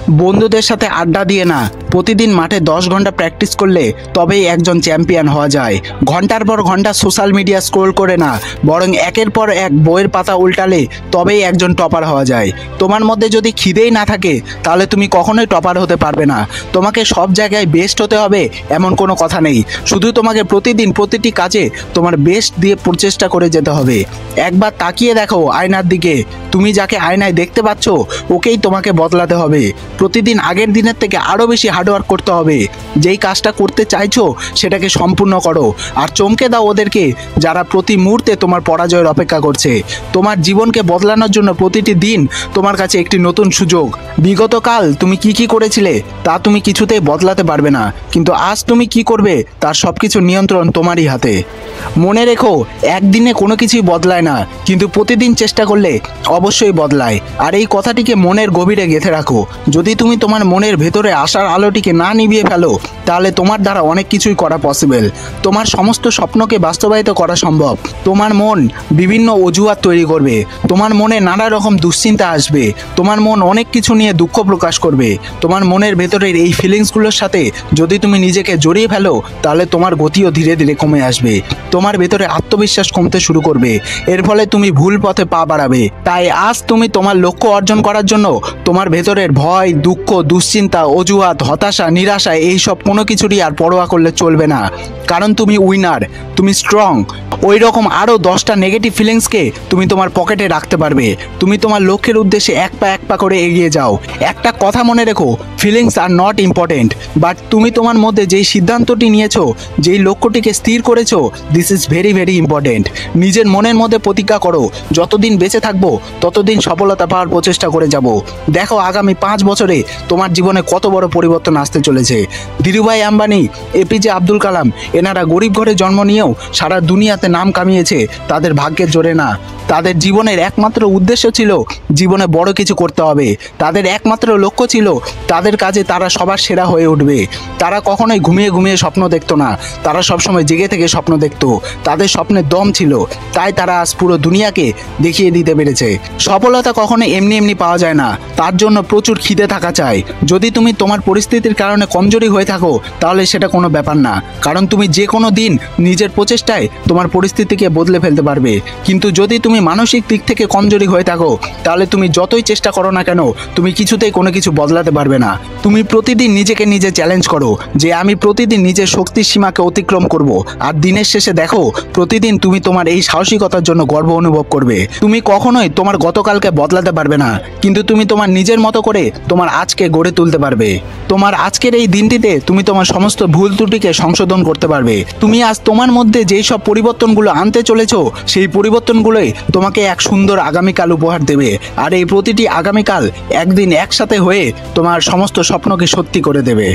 বন্ধুদের সাথে আড্ডা দিয়ে না, প্রতিদিন মাঠে 10 ঘন্টা প্র্যাকটিস করলে তবেই একজন চ্যাম্পিয়ন হওয়া যায়। ঘন্টার পর ঘন্টা সোশ্যাল মিডিয়া স্ক্রোল করে না, বরং একের পর এক বইয়ের পাতা উল্টালে তবেই একজন টপার হওয়া যায়। তোমার মধ্যে যদি খিদেই না থাকে তাহলে তুমি কখনোই টপার হতে পারবে না। তোমাকে সব জায়গায় বেস্ট হতে হবে এমন কোনো কথা নেই, শুধু তোমাকে প্রতিদিন প্রতিটি কাজে তোমার বেস্ট দিয়ে প্রচেষ্টা করে যেতে হবে। একবার তাকিয়ে দেখো আয়নার দিকে, তুমি যাকে আয়নায় দেখতে পাচ্ছ ওকেই তোমাকে বদলাতে হবে। প্রতিদিন আগের দিনের থেকে আরও বেশি হার্ডওয়ার্ক করতে হবে। যেই কাজটা করতে চাইছো সেটাকে সম্পূর্ণ করো, আর চমকে দাও ওদেরকে যারা প্রতি মুহূর্তে তোমার পরাজয়ের অপেক্ষা করছে। তোমার জীবনকে বদলানোর জন্য প্রতিটি দিন তোমার কাছে একটি নতুন সুযোগ। বিগতকাল তুমি কি করেছিলে তা তুমি কিছুতেই বদলাতে পারবে না, কিন্তু আজ তুমি কি করবে তার সব কিছু নিয়ন্ত্রণ তোমারই হাতে। মনে রেখো, একদিনে কোনো কিছুই বদলায় না, কিন্তু প্রতিদিন চেষ্টা করলে অবশ্যই বদলায়। আর এই কথাটিকে মনের গভীরে গেঁথে রাখো। যদি তুমি তোমার মনের ভেতরে আশার আলোটিকে না নিভিয়ে ফেলো তাহলে তোমার দ্বারা অনেক কিছুই করা পসিবল। তোমার সমস্ত স্বপ্নকে বাস্তবায়িত করা সম্ভব। তোমার মন বিভিন্ন অজুহাত তৈরি করবে, তোমার মনে নানা রকম দুশ্চিন্তা আসবে, তোমার মন অনেক কিছু নিয়ে দুঃখ প্রকাশ করবে। তোমার মনের ভেতরের এই ফিলিংসগুলোর সাথে যদি তুমি নিজেকে জড়িয়ে ফেলো তাহলে তোমার গতিও ধীরে ধীরে কমে আসবে। তোমার ভেতরে আত্মবিশ্বাস কমতে শুরু করবে, এর ফলে তুমি ভুল পথে পা বাড়াবে। তাই আজ তুমি তোমার লক্ষ্য অর্জন করার জন্য তোমার ভেতরের ভয়, দুঃখ, দুশ্চিন্তা, অজুহাত, হতাশা, নিরাশা এইসব কোনো কিছুরই আর পরোয়া করলে চলবে না। কারণ তুমি উইনার, তুমি স্ট্রং। ওই রকম আরও 10টা নেগেটিভ ফিলিংসকে তুমি তোমার পকেটে রাখতে পারবে। তুমি তোমার লক্ষ্যের উদ্দেশ্যে এক পা করে এগিয়ে যাও। একটা কথা মনে রেখো, feelings are not important, but তুমি তোমার মধ্যে যেই সিদ্ধান্তটি নিয়েছো, যেই লক্ষ্যটিকে স্থির করেছো, this is very very important. নিজের মনের মধ্যে প্রতিজ্ঞা করো, যতদিন বেঁচে থাকবো ততদিন সফলতা পাওয়ার প্রচেষ্টা করে যাব। দেখো আগামী 5 বছরে তোমার জীবনে কত বড় পরিবর্তন আসতে চলেছে। ধীরুভাই আম্বানি, এপিজে আব্দুল কালাম, এনারা গরিব ঘরে জন্ম নিয়েও সারা দুনিয়াতে নাম কামিয়েছে তাদের ভাগ্যের জোরে না। তাদের জীবনের একমাত্র উদ্দেশ্য ছিল জীবনে বড় কিছু করতে হবে। তাদের একমাত্র লক্ষ্য ছিল তাদের কাজে তারা সবার সেরা হয়ে উঠবে। তারা কখনোই ঘুমিয়ে ঘুমিয়ে স্বপ্ন দেখতো না, তারা সবসময় জেগে থেকে স্বপ্ন দেখতো। তাদের স্বপ্নের দম ছিল, তাই তারা আজ পুরো দুনিয়াকে দেখিয়ে দিতে পেরেছে। সফলতা কখনো এমনি এমনি পাওয়া যায় না, তার জন্য প্রচুর খিদে থাকা চাই। যদি তুমি তোমার পরিস্থিতির কারণে কমজোরি হয়ে থাকো তাহলে সেটা কোনো ব্যাপার না, কারণ তুমি যে কোনো দিন নিজের প্রচেষ্টায় তোমার পরিস্থিতিকে বদলে ফেলতে পারবে। কিন্তু যদি তুমি মানসিক দিক থেকে কমজোরি হয়ে থাকো তাহলে তুমি যতই চেষ্টা করো না কেন তুমি কিছুতেই কোনো কিছু বদলাতে পারবে না। তুমি প্রতিদিন নিজেকে নিজে চ্যালেঞ্জ করো যে আমি প্রতিদিন নিজের শক্তির সীমাকে অতিক্রম করব, আর দিনের শেষে দেখো প্রতিদিন তুমি তোমার এই সাহসিকতার জন্য গর্ব অনুভব করবে। তুমি কখনোই তোমার গতকালকে বদলাতে পারবে না, কিন্তু তুমি তোমার নিজের মতো করে তোমার আজকে গড়ে তুলতে পারবে। তোমার আজকের এই দিনটিতে তুমি তোমার সমস্ত ভুল ত্রুটিকে সংশোধন করতে পারবে। তুমি আজ তোমার মধ্যে যেই সব পরিবর্তনগুলো আনতে চলেছো সেই পরিবর্তনগুলোই তোমাকে এক সুন্দর আগামীকাল উপহার দেবে। আর এই প্রতিটি আগামীকাল একদিন একসাথে হয়ে তোমার সমস্ত স্বপ্নকে সত্যি করে দেবে।